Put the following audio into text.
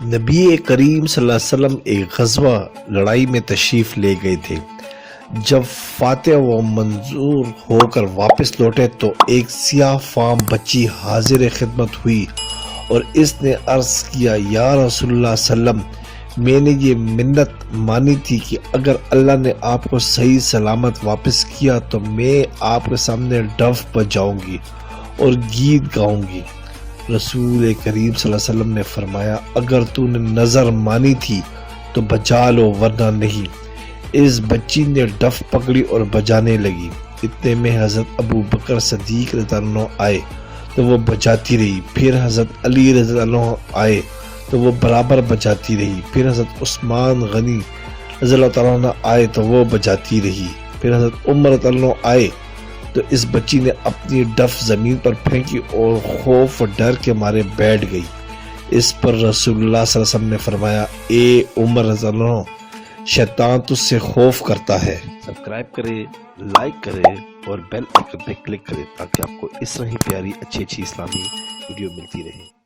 نبی کریم صلی اللہ علیہ وسلم ایک غزوہ لڑائی میں تشریف لے گئے تھے۔ جب فاتح و منظور ہو کر واپس لوٹے تو ایک سیاہ فام بچی حاضر خدمت ہوئی اور اس نے عرض کیا، یا رسول اللہ صلی اللہ علیہ وسلم، میں نے یہ منت مانی تھی کہ اگر اللہ نے آپ کو صحیح سلامت واپس کیا تو میں آپ کے سامنے ڈف بجاؤں گی اور گیت گاؤں گی۔ رسول کریم صلی اللہ علیہ وسلم نے فرمایا، اگر تو نے نظر مانی تھی تو بجا لو ورنہ نہیں۔ اس بچی نے ڈف پکڑی اور بجانے لگی۔ اتنے میں حضرت ابو بکر صدیق رضی اللہ عنہ آئے تو وہ بجاتی رہی، پھر حضرت علی رضی اللہ عنہ آئے تو وہ برابر بجاتی رہی، پھر حضرت عثمان غنی رضی اللہ تعالیٰ عنہ آئے تو وہ بجاتی رہی، پھر حضرت عمر رضی اللہ عنہ آئے تو اس بچی نے اپنی ڈف زمین پر پھینکی اور خوف و ڈر کے مارے بیٹھ گئی۔ اس پر رسول اللہ صلی اللہ علیہ وسلم نے فرمایا، اے عمر رضی اللہ عنہ، شیطان تجھ سے خوف کرتا ہے۔ سبسکرائب کرے، لائک کرے اور بیل آئیکن پہ کلک کرے تاکہ آپ کو اس طرح ہی پیاری اچھی اسلامی ویڈیو ملتی رہے۔